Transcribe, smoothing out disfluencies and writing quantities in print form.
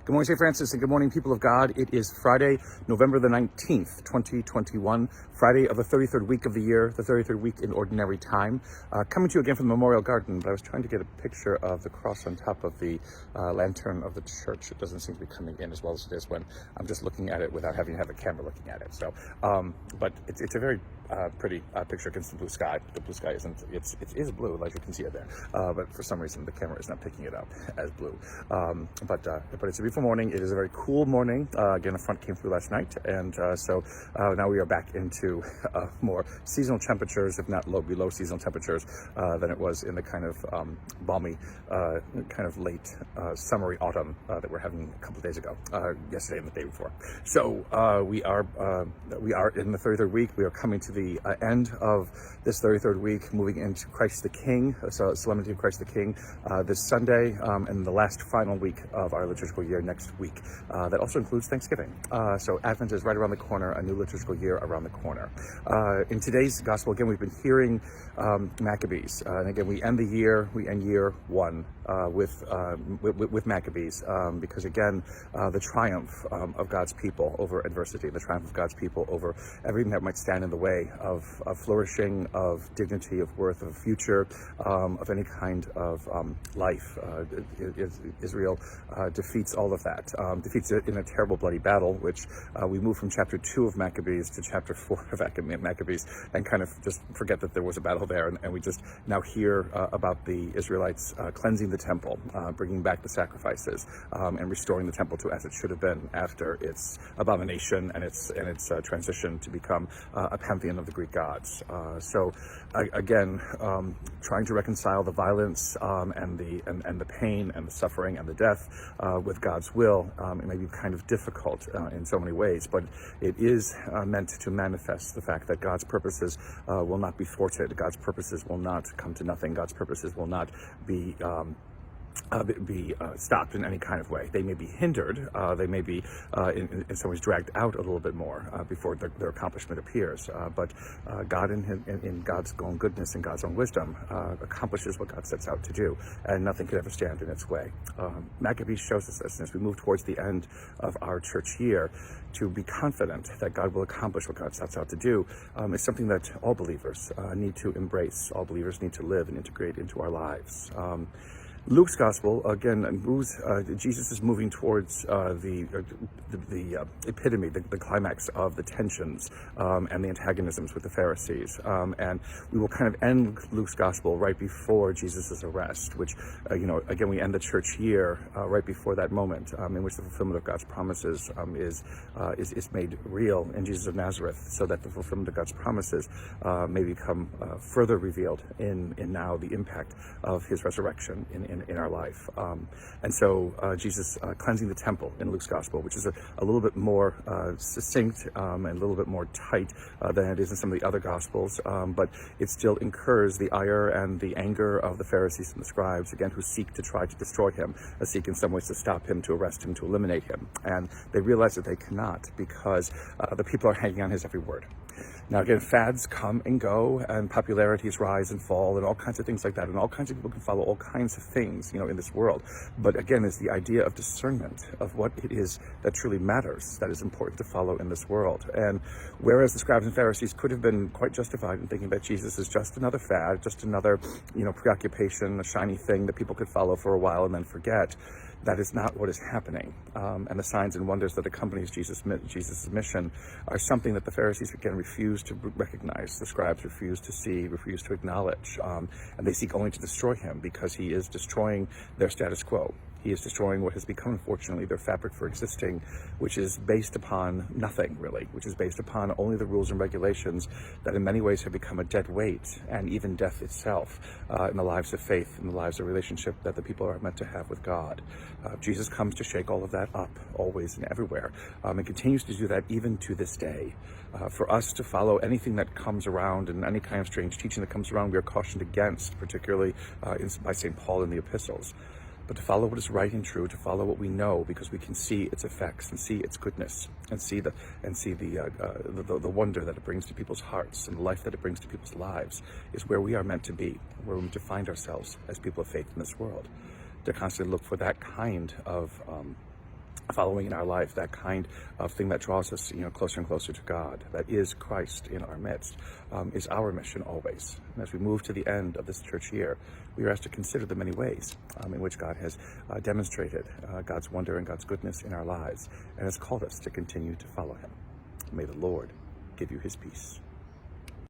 Good morning, St. Francis, and good morning, people of God. It is Friday, November the 19th, 2021, Friday of the 33rd week of the year, the 33rd week in Ordinary Time. Coming to you again from the Memorial Garden, but I was trying to get a picture of the cross on top of the lantern of the church. It doesn't seem to be coming in as well as it is when I'm just looking at it without having to have a camera looking at it. So, but it's a very pretty picture against the blue sky. The blue sky it is blue, as you can see it there, but for some reason the camera is not picking it up as blue. But it's a beautiful morning. It is a very cool morning. Again, the front came through last night, and so now we are back into more seasonal temperatures, if not below seasonal temperatures, than it was in the kind of balmy, kind of late summery autumn that we're having a couple of days ago, yesterday and the day before. So we are in the 33rd week. We are coming to the end of this 33rd week, moving into Christ the King, so Solemnity of Christ the King, this Sunday, and the last final week of our liturgical year next week. That also includes Thanksgiving. So Advent is right around the corner, a new liturgical year around the corner. In today's gospel, again, we've been hearing Maccabees, and again, we end year one with Maccabees, because again, the triumph of God's people over adversity, the triumph of God's people over everything that might stand in the way of flourishing, of dignity, of worth, of future, of any kind of life. Israel defeats all of that, defeats it in a terrible bloody battle, which we move from chapter 2 of Maccabees to chapter 4 of Maccabees, and kind of just forget that there was a battle there, and we just now hear about the Israelites cleansing the temple, bringing back the sacrifices, and restoring the temple to as it should have been after its abomination and its transition to become a pantheon of the Greek gods. So again, trying to reconcile the violence and the pain and the suffering and the death with God's will, it may be kind of difficult in so many ways, but it is meant to manifest the fact that God's purposes will not be thwarted. God's purposes will not come to nothing. God's purposes will not be stopped in any kind of way. They may be hindered, they may be in some ways dragged out a little bit more before their accomplishment appears, but God in God's own goodness and God's own wisdom accomplishes what God sets out to do, and nothing could ever stand in its way. Maccabees shows us this, and as we move towards the end of our church year, to be confident that God will accomplish what God sets out to do is something that all believers need to embrace, all believers need to live and integrate into our lives. Luke's gospel, again, moves, Jesus is moving towards the epitome, the climax of the tensions and the antagonisms with the Pharisees. And we will kind of end Luke's gospel right before Jesus' arrest, which, again, we end the church year right before that moment in which the fulfillment of God's promises is made real in Jesus of Nazareth, so that the fulfillment of God's promises may become further revealed in now the impact of his resurrection in our life. And so Jesus cleansing the temple in Luke's gospel, which is a little bit more succinct and a little bit more tight than it is in some of the other gospels, but it still incurs the ire and the anger of the Pharisees and the scribes, again, who seek to try to destroy him, seek in some ways to stop him, to arrest him, to eliminate him. And they realize that they cannot, because the people are hanging on his every word. Now, again, fads come and go, and popularities rise and fall, and all kinds of things like that, and all kinds of people can follow all kinds of things, in this world. But again, it's the idea of discernment of what it is that truly matters, that is important to follow in this world. And whereas the scribes and Pharisees could have been quite justified in thinking that Jesus is just another fad, just another, preoccupation, a shiny thing that people could follow for a while and then forget, that is not what is happening. And the signs and wonders that accompanies Jesus' mission are something that the Pharisees, again, refuse to recognize. The scribes refuse to see, refuse to acknowledge. And they seek only to destroy him, because he is destroying their status quo. He is destroying what has become, unfortunately, their fabric for existing, which is based upon nothing, really, which is based upon only the rules and regulations that in many ways have become a dead weight, and even death itself, in the lives of faith, in the lives of relationship that the people are meant to have with God. Jesus comes to shake all of that up, always and everywhere, and continues to do that even to this day. For us to follow anything that comes around, and any kind of strange teaching that comes around, we are cautioned against, particularly by St. Paul in the epistles. But to follow what is right and true, to follow what we know, because we can see its effects and see its goodness, and see the wonder that it brings to people's hearts and the life that it brings to people's lives, is where we are meant to be, where we're meant to find ourselves as people of faith in this world. To constantly look for that kind of following in our life that kind of thing that draws us, closer and closer to God, that is Christ in our midst, is our mission always. And as we move to the end of this church year, we are asked to consider the many ways in which God has demonstrated God's wonder and God's goodness in our lives, and has called us to continue to follow him. May the Lord give you his peace.